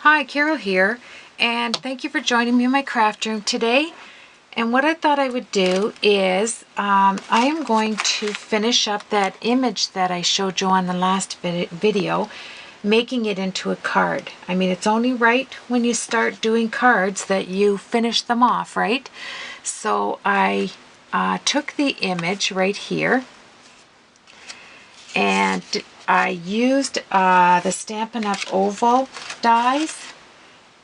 Hi, Carol here, and thank you for joining me in my craft room today. And what I thought I would do is I am going to finish up that image that I showed you on the last video, making it into a card. I mean, it's only right when you start doing cards that you finish them off, right? So I took the image right here, and I used the Stampin' Up! Oval dies,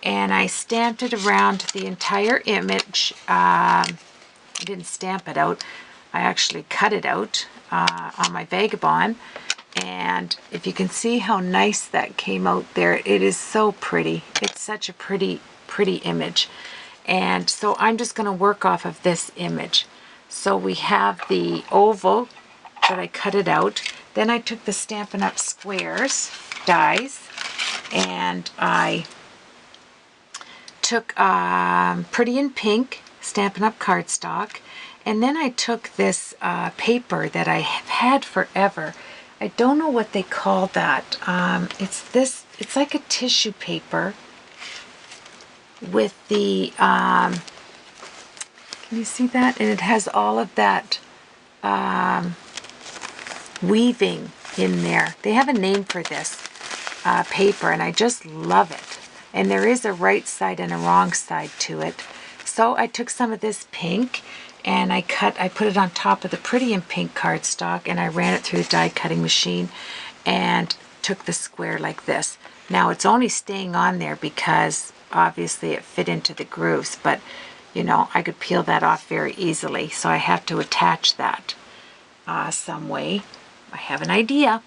and I stamped it around the entire image. I didn't stamp it out. I actually cut it out on my Vagabond. And if you can see how nice that came out there, it is so pretty. It's such a pretty image. And so I'm just going to work off of this image. So we have the oval that I cut it out. Then I took the Stampin' Up! Squares dies, and I took Pretty in Pink Stampin' Up! Cardstock, and then I took this paper that I have had forever. I don't know what they call that. It's like a tissue paper with the, can you see that? And it has all of that weaving in there. They have a name for this paper, and I just love it. And there is a right side and a wrong side to it. So I took some of this pink and I put it on top of the Pretty in Pink cardstock, and I ran it through the die cutting machine and took the square like this. Now it's only staying on there because obviously it fit into the grooves, but you know, I could peel that off very easily. So I have to attach that some way. I have an idea.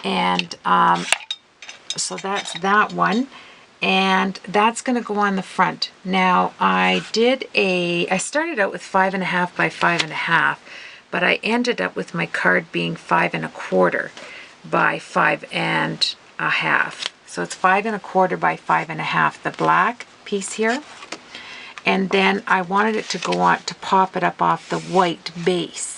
And so that's that one. And that's going to go on the front. Now I started out with 5.5 by 5.5, but I ended up with my card being 5.25 by 5.5. So it's 5.25 by 5.5, the black piece here. And then I wanted it to go on to pop it up off the white base.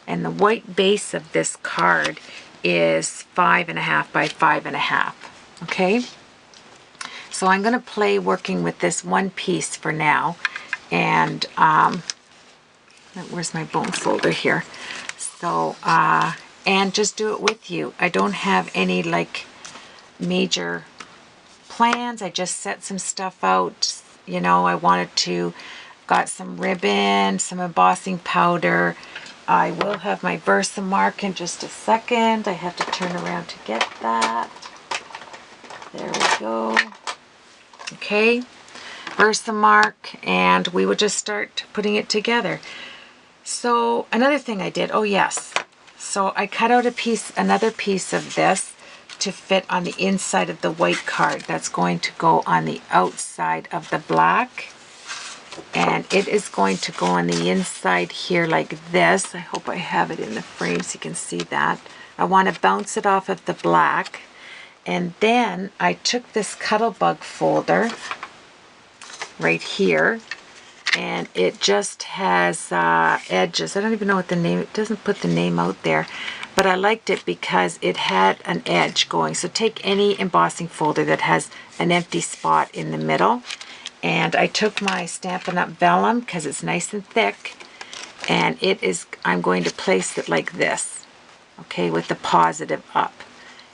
And the white base of this card is 5.5 by 5.5. Okay? So I'm going to play working with this one piece for now. And where's my bone folder here? So, and just do it with you. I don't have any like major plans. I just set some stuff out. You know, I wanted to, got some ribbon, some embossing powder. I will have my Versamark in just a second. I have to turn around to get that. There we go. Okay, Versamark, and we would just start putting it together. So another thing I did, oh yes, so I cut out another piece of this to fit on the inside of the white card. That's going to go on the outside of the black, and it is going to go on the inside here like this. I hope I have it in the frame so you can see that. I want to bounce it off of the black. And then I took this Cuttlebug folder right here, and it just has edges. I don't even know what the name, it doesn't put the name out there, but I liked it because it had an edge going. So take any embossing folder that has an empty spot in the middle. And I took my Stampin' Up! Vellum because it's nice and thick, and I'm going to place it like this, okay, with the positive up.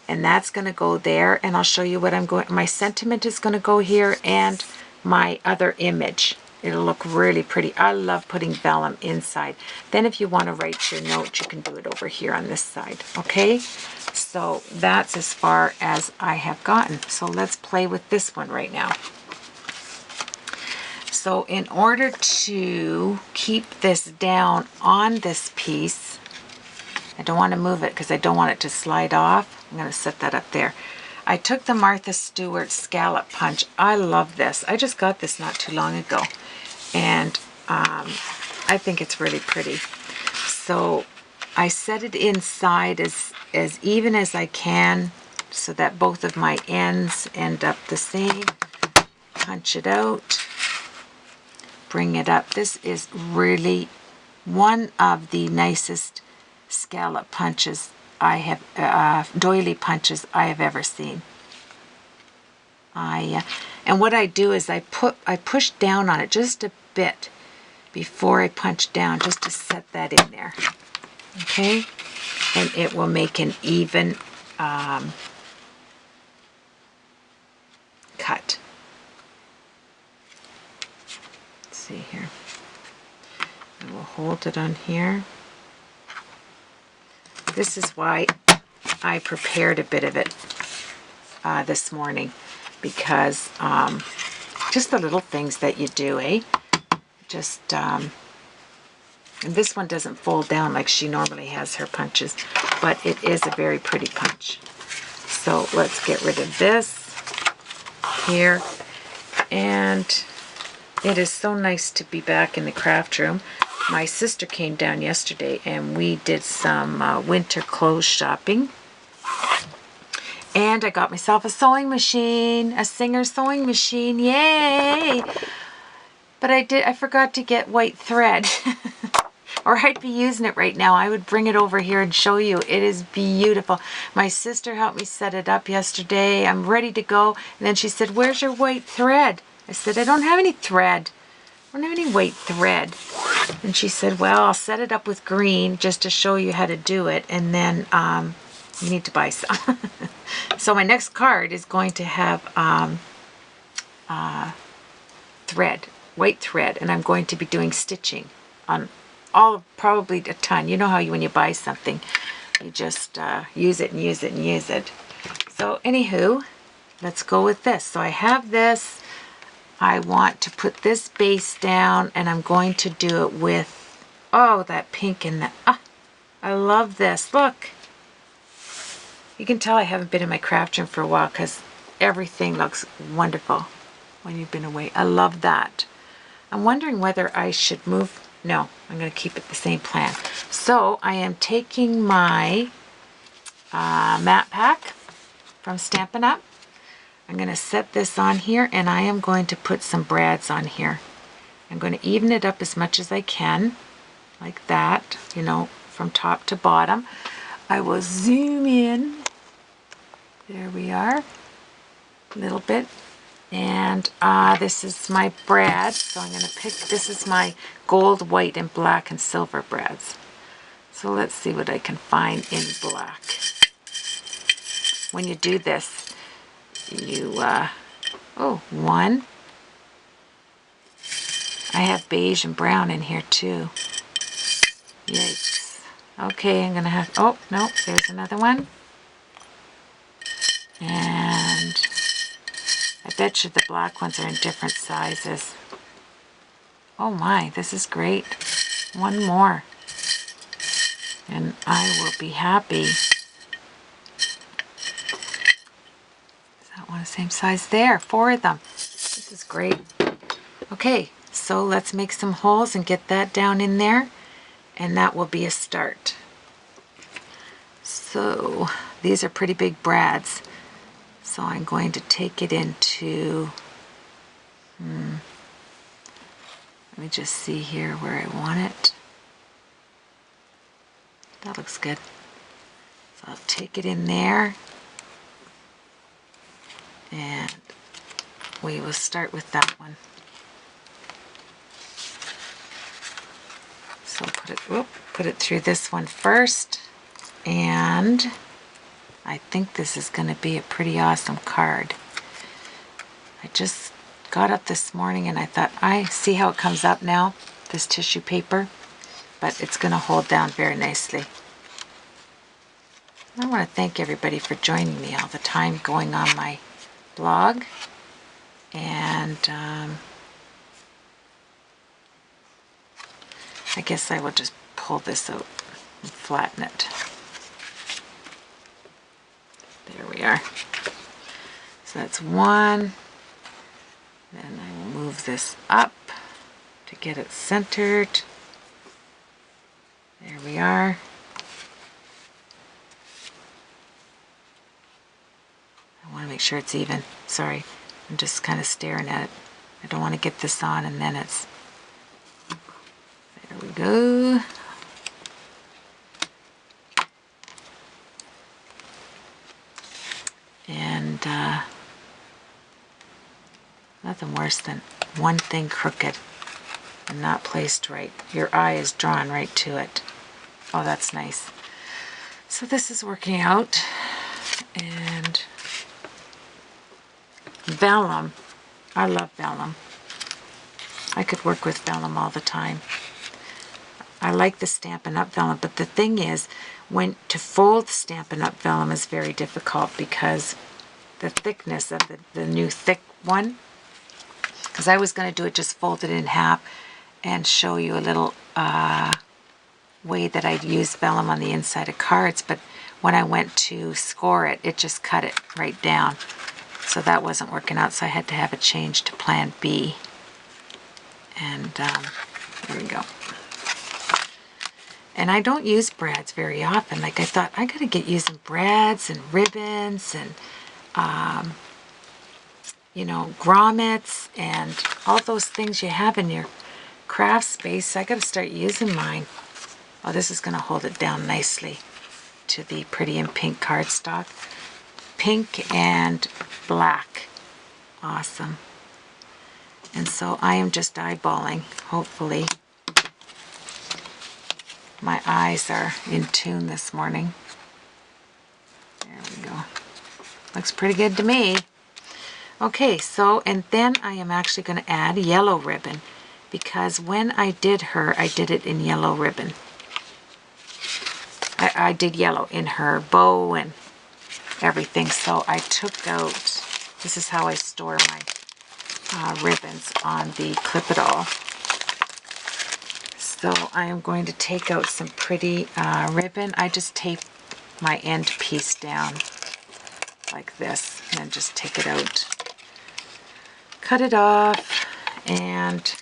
And that's going to go there, and I'll show you what my sentiment is going to go here, and my other image. It'll look really pretty. I love putting vellum inside. Then if you want to write your note, you can do it over here on this side. Okay, so that's as far as I have gotten. So let's play with this one right now. So in order to keep this down on this piece, I don't want to move it because I don't want it to slide off. I'm going to set that up there. I took the Martha Stewart Scallop Punch. I love this. I just got this not too long ago, and I think it's really pretty. So I set it inside as even as I can so that both of my ends end up the same. Punch it out. Bring it up. This is really one of the nicest scallop punches I have, doily punches I have ever seen. And what I do is I push down on it just a bit before I punch down, just to set that in there. Okay, and it will make an even cut. Let's see here. I will hold it on here. This is why I prepared a bit of it this morning, because just the little things that you do, eh? Just, and this one doesn't fold down like she normally has her punches, but it is a very pretty punch. So let's get rid of this here. And it is so nice to be back in the craft room. My sister came down yesterday and we did some winter clothes shopping. And I got myself a sewing machine, a Singer sewing machine, yay! But I forgot to get white thread. Or I'd be using it right now. I would bring it over here and show you. It is beautiful. My sister helped me set it up yesterday. I'm ready to go. And then she said, where's your white thread? I said, I don't have any thread. I don't have any white thread. And she said, well, I'll set it up with green just to show you how to do it. And then you need to buy some. So my next card is going to have thread, white thread. And I'm going to be doing stitching on probably a ton. You know how when you buy something, you just use it and use it and use it. So anywho, let's go with this. So I have this. I want to put this base down, and I'm going to do it with, oh, that pink and that. I love this. Look. You can tell I haven't been in my craft room for a while because everything looks wonderful when you've been away. I love that. I'm wondering whether I should move. No, I'm going to keep it the same plan. So I am taking my matte pack from Stampin' Up. I'm going to set this on here, and I am going to put some brads on here. I'm going to even it up as much as I can, like that, you know, from top to bottom. I will zoom in. There we are, a little bit. And this is my brad, so I'm going to pick, this is my gold, white, and black and silver brads. So let's see what I can find in black. When you do this, you, one. I have beige and brown in here too. Yikes. Okay, I'm going to have, oh, no, there's another one. And I bet you the black ones are in different sizes. Oh my, this is great. One more. And I will be happy. Is that one the same size? There, 4 of them. This is great. Okay, so let's make some holes and get that down in there. And that will be a start. So these are pretty big brads. So I'm going to take it into, let me just see here where I want it. That looks good. So I'll take it in there, and we will start with that one. So put it through this one first, and I think this is going to be a pretty awesome card. I just got up this morning and I thought, I see how it comes up now, this tissue paper, but it's going to hold down very nicely. I want to thank everybody for joining me all the time going on my blog. And I guess I will just pull this out and flatten it. There we are. So that's one. Then I will move this up to get it centered. There we are. I want to make sure it's even. Sorry, I'm just kind of staring at it. I don't want to get this on and then it's... There we go. And Nothing worse than one thing crooked and not placed right. Your eye is drawn right to it. Oh, that's nice. So this is working out. And Vellum. I love Vellum. I could work with Vellum all the time. I like the Stampin' Up! Vellum, but the thing is, when to fold Stampin' Up! Vellum is very difficult because the thickness of the new thick one, because I was going to do it just folded in half and show you a little way that I'd use Vellum on the inside of cards, but when I went to score it, it just cut it right down. So that wasn't working out, so I had to have it changed to Plan B. And there we go. And I don't use brads very often. Like I thought, I gotta get using brads and ribbons and, you know, grommets and all those things you have in your craft space. I gotta start using mine. Oh, this is gonna hold it down nicely to the Pretty in Pink cardstock. Pink and black. Awesome. And so I am just eyeballing, hopefully. My eyes are in tune this morning. There we go. Looks pretty good to me. Okay, so, and then I am actually going to add yellow ribbon because when I did her, I did it in yellow ribbon. I did yellow in her bow and everything, so I took out, this is how I store my ribbons on the Clip-It-All. So I am going to take out some pretty ribbon. I just tape my end piece down like this and then just take it out. Cut it off and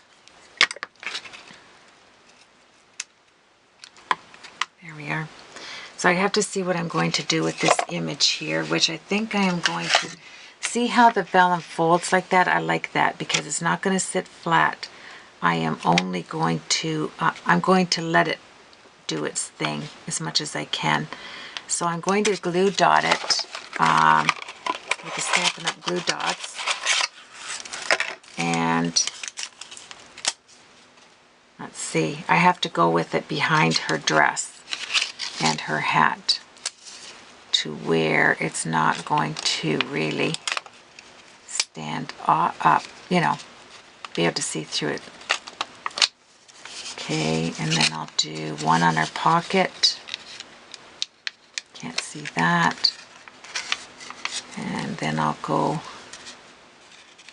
there we are. So I have to see what I'm going to do with this image here, which I think I am going to see how the vellum folds like that. I like that because it's not going to sit flat. I am only going to, I'm going to let it do its thing as much as I can. So I'm going to glue dot it with the Stampin' Up! Glue dots. And let's see, I have to go with it behind her dress and her hat to where it's not going to really stand up, you know, be able to see through it. Okay, and then I'll do one on her pocket. Can't see that. And then I'll go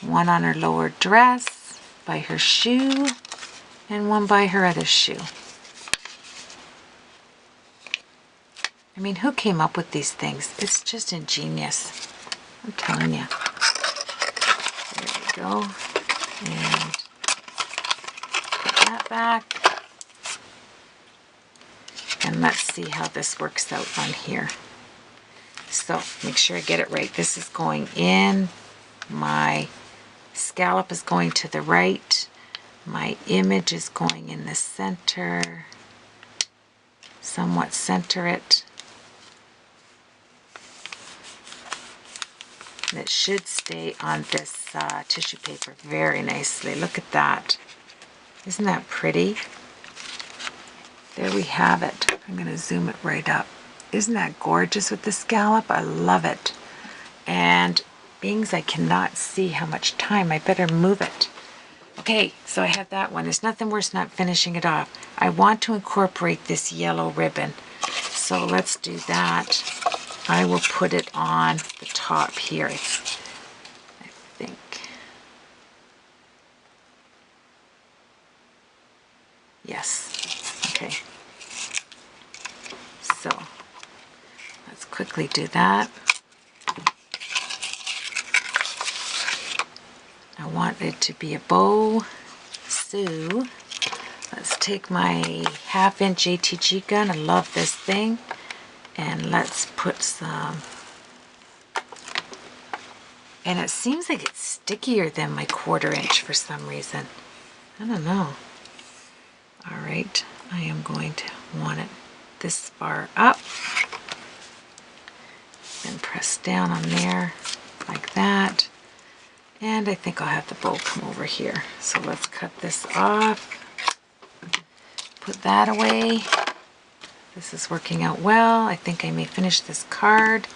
one on her lower dress, by her shoe, and one by her other shoe. I mean, who came up with these things? It's just ingenious. I'm telling you. There we go. And put that back. And let's see how this works out on here. So make sure I get it right. This is going in. My scallop is going to the right. My image is going in the center. Somewhat center it. And it should stay on this tissue paper very nicely. Look at that. Isn't that pretty? There we have it. I'm going to zoom it right up. Isn't that gorgeous with the scallop? I love it. And being as I cannot see how much time, I better move it. Okay, so I have that one. There's nothing worse than not finishing it off. I want to incorporate this yellow ribbon. So let's do that. I will put it on the top here, I think. Yes. Okay. So let's quickly do that. I want it to be a bow. So let's take my 1/2-inch ATG gun. I love this thing. And let's put some, and it seems like it's stickier than my 1/4 inch for some reason. I don't know. All right, I am going to want it this far up. Then press down on there like that. And I think I'll have the bow come over here. So let's cut this off. Put that away. This is working out well. I think I may finish this card.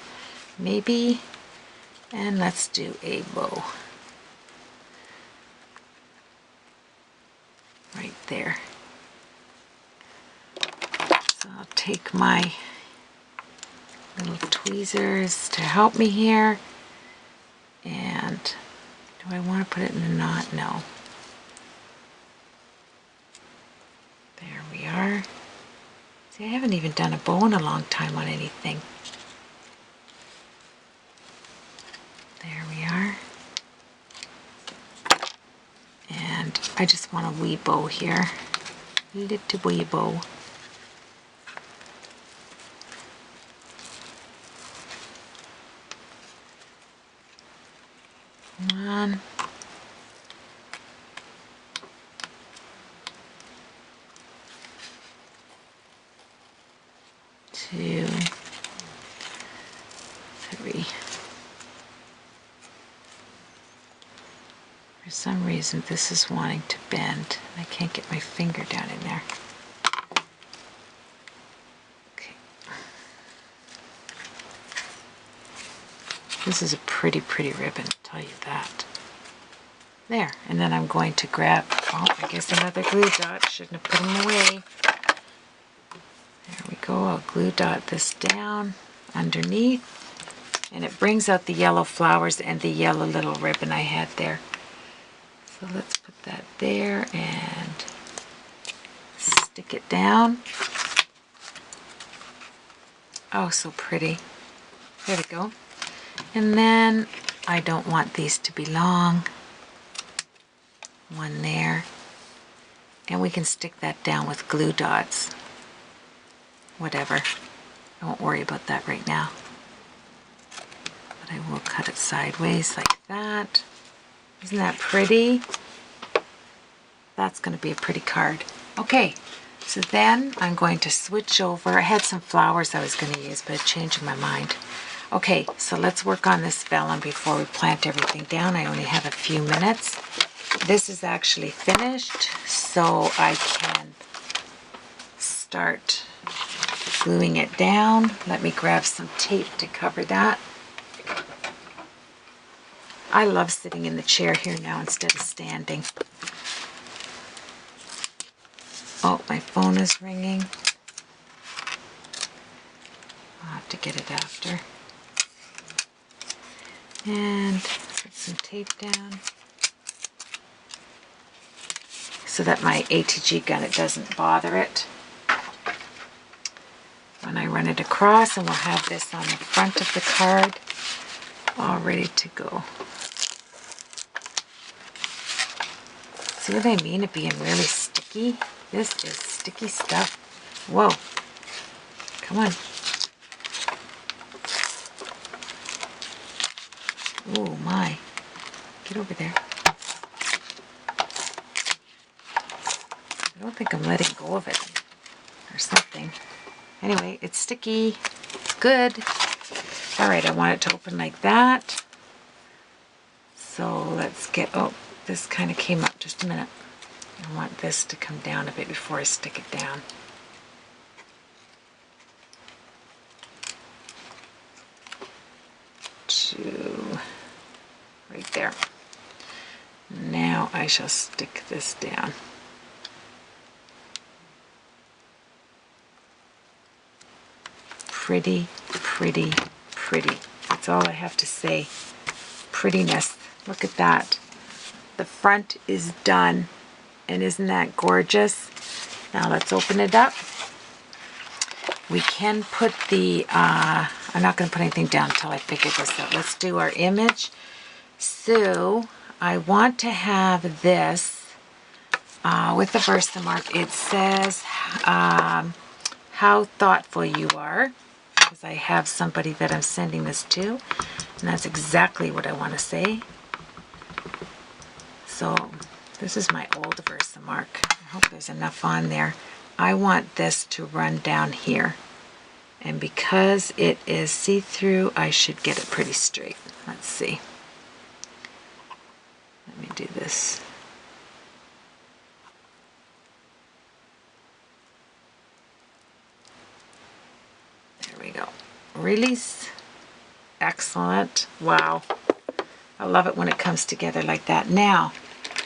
Maybe. And let's do a bow. Right there. So I'll take my little tweezers to help me here. And do I want to put it in a knot? No. There we are. See, I haven't even done a bow in a long time on anything. There we are. And I just want a wee bow here. Little wee bow. One. Two. Three. For some reason this is wanting to bend. I can't get my finger down in there. Okay. This is a pretty ribbon, I'll tell you that. There, and then I'm going to grab, oh, I guess another glue dot. Shouldn't have put them away. There we go. I'll glue dot this down underneath, and it brings out the yellow flowers and the yellow little ribbon I had there. So let's put that there and stick it down. Oh, so pretty. There we go. And then I don't want these to be long. One there. And we can stick that down with glue dots. Whatever. I won't worry about that right now. But I will cut it sideways like that. Isn't that pretty? That's going to be a pretty card. Okay, so then I'm going to switch over. I had some flowers I was going to use, but I changed my mind. Okay, so let's work on this vellum before we plant everything down. I only have a few minutes. This is actually finished, so I can start gluing it down. Let me grab some tape to cover that. I love sitting in the chair here now instead of standing. Oh, my phone is ringing. I'll have to get it after. And put some tape down so that my ATG gun, it doesn't bother it when I run it across, and we'll have this on the front of the card all ready to go. See what I mean? It being really sticky? This is sticky stuff. Whoa. Come on. Oh my. Get over there. I don't think I'm letting go of it or something. Anyway, it's sticky. It's good. Alright, I want it to open like that. So let's get, oh, this kind of came up. Just a minute. I want this to come down a bit before I stick it down. Right there. Now I shall stick this down. Pretty, pretty, pretty. That's all I have to say. Prettiness. Look at that. The front is done. And isn't that gorgeous? Now let's open it up. We can put the, I'm not going to put anything down until I figure this out. Let's do our image. So I want to have this with the Versamark. It says how thoughtful you are, because I have somebody that I'm sending this to, and that's exactly what I want to say. So this is my old Versamark. I hope there's enough on there. I want this to run down here, and because it is see-through, I should get it pretty straight. Let's see. really excellent. Wow. I love it when it comes together like that. Now,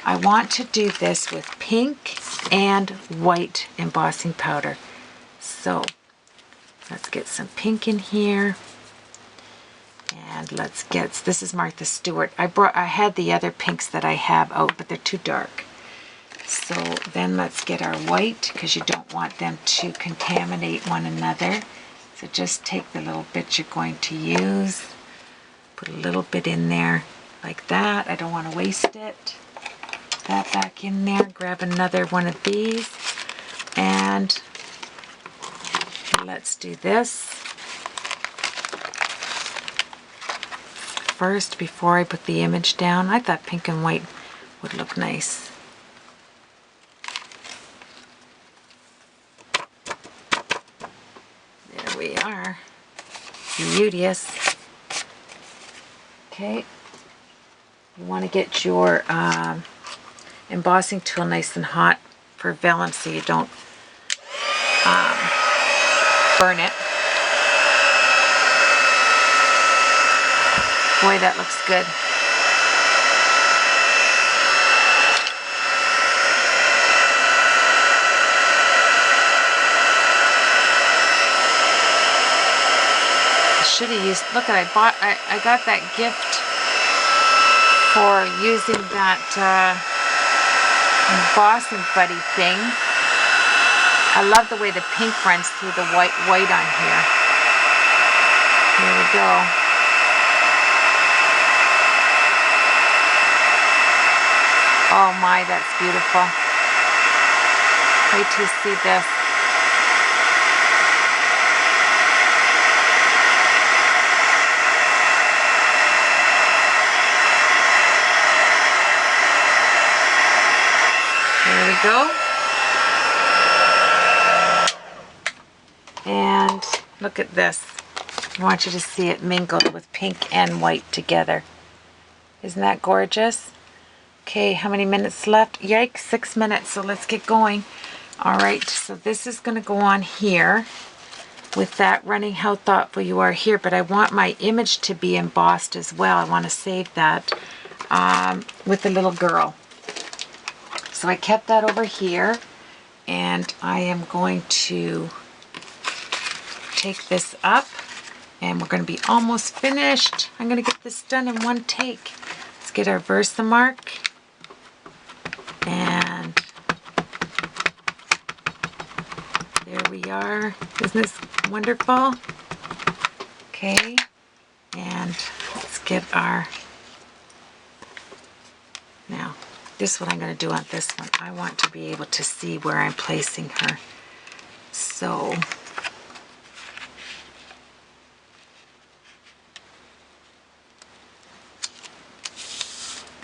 I want to do this with pink and white embossing powder. So, let's get some pink in here. And let's get, this is Martha Stewart. I had the other pinks that I have out, but they're too dark. So then let's get our white, because you don't want them to contaminate one another. So just take the little bit you're going to use, put a little bit in there like that. I don't want to waste it. Put that back in there, grab another one of these, and let's do this first before I put the image down. I thought pink and white would look nice. There we are. Beauteous. Okay. You want to get your embossing tool nice and hot for vellum so you don't burn it. Boy, that looks good. I should have used, look, I got that gift for using that embossing buddy thing. I love the way the pink runs through the white on here. Here we go. Oh my, that's beautiful. Wait till you see this. There we go. And look at this. I want you to see it mingled with pink and white together. Isn't that gorgeous? Okay, how many minutes left? Yikes, 6 minutes, so let's get going. All right, so this is going to go on here with that running How Thoughtful You Are here, but I want my image to be embossed as well. I want to save that with the little girl. So I kept that over here, and I am going to take this up, and we're going to be almost finished. I'm going to get this done in one take. Let's get our Versamark, and there we are. Isn't this wonderful? Okay, and let's get our, now this is what I'm going to do on this one. I want to be able to see where I'm placing her. So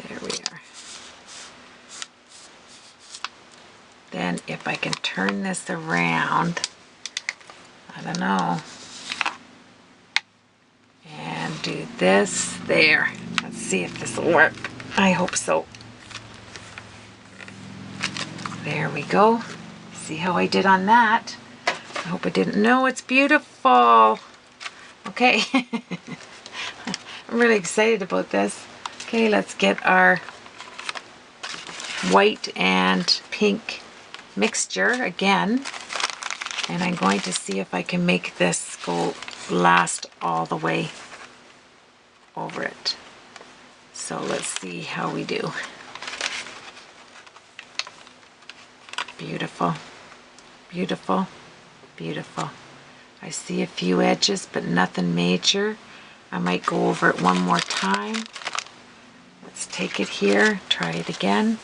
there we are. Then if I can turn this around, I don't know, and do this there. Let's see if this will work. I hope so. There we go. See how I did on that? I hope I didn't know. It's beautiful. Okay. I'm really excited about this. Okay, let's get our white and pink mixture again. And I'm going to see if I can make this go last all the way over it. So let's see how we do. Beautiful, beautiful, beautiful. I see a few edges, but nothing major. I might go over it one more time. Let's take it here, try it again.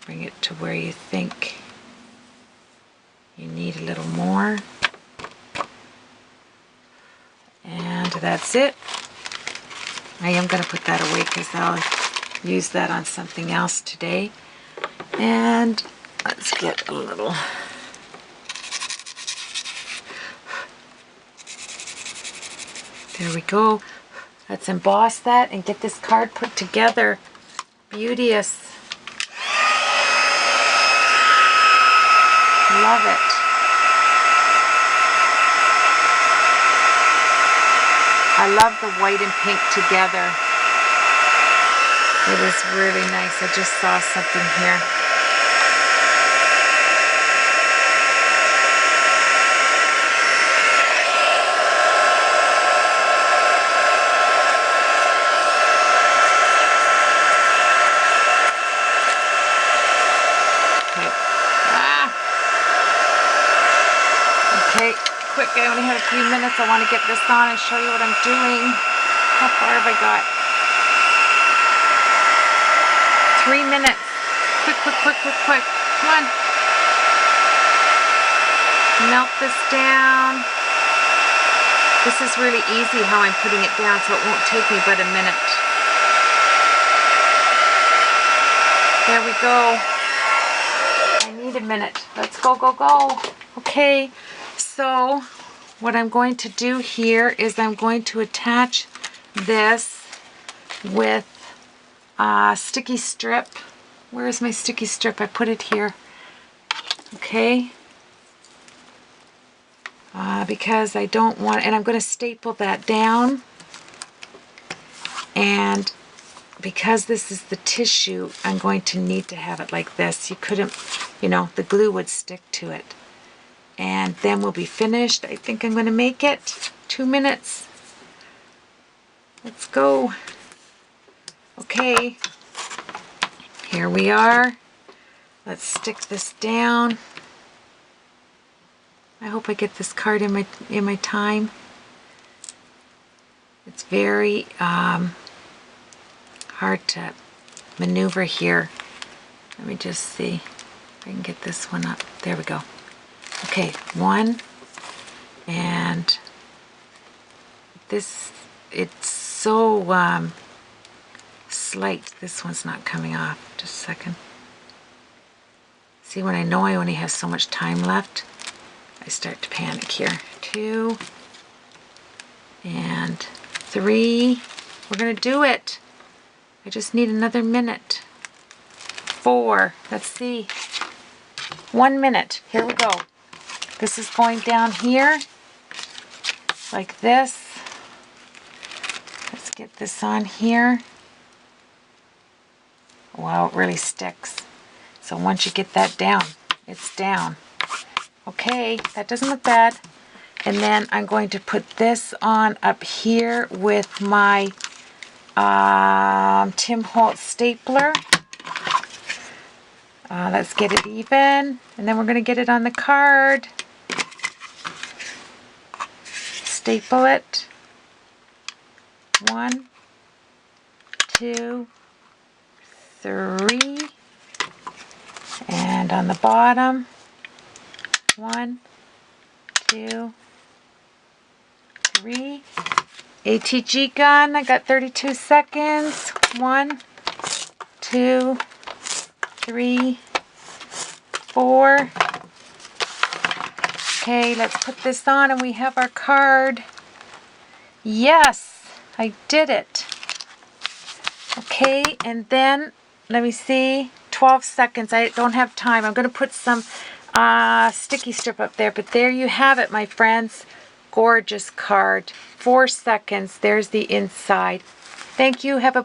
Bring it to where you think you need a little more. And that's it. I am going to put that away because I'll use that on something else today. And let's get a little, there we go. Let's emboss that and get this card put together. Beauteous. Love it. I love the white and pink together. It is really nice. I just saw something here. Okay, quick, I only have a few minutes. I want to get this on and show you what I'm doing. How far have I got? 3 minutes. Quick, quick, quick, quick, quick. Come on. Melt this down. This is really easy how I'm putting it down, so it won't take me but a minute. There we go. I need a minute. Let's go, go, go. Okay. So what I'm going to do here is I'm going to attach this with a sticky strip. Where is my sticky strip? I put it here. Okay. Because I don't want, and I'm going to staple that down. And because this is the tissue, I'm going to need to have it like this. You couldn't, you know, the glue would stick to it. And then we'll be finished. I think I'm going to make it 2 minutes. Let's go. Okay. Here we are. Let's stick this down. I hope I get this card in my time. It's very hard to maneuver here. Let me just see if I can get this one up. There we go. Okay, one, and this, it's so slight. This one's not coming off. Just a second. See, when I know I only have so much time left, I start to panic here. 2 and 3. We're gonna do it. I just need another minute. 4. Let's see. 1 minute. Here we go. This is going down here like this. Let's get this on here. Wow, it really sticks. So once you get that down, it's down. Okay, that doesn't look bad. And then I'm going to put this on up here with my Tim Holtz stapler. Let's get it even. And then we're going to get it on the card. Staple it. 1, 2, 3. And on the bottom, 1, 2, 3. ATG gun, I got 32 seconds. 1, 2, 3, 4. Okay, let's put this on and we have our card. Yes, I did it. Okay, and then, let me see, 12 seconds. I don't have time. I'm going to put some sticky strip up there, but there you have it, my friends. Gorgeous card. 4 seconds. There's the inside. Thank you. Have a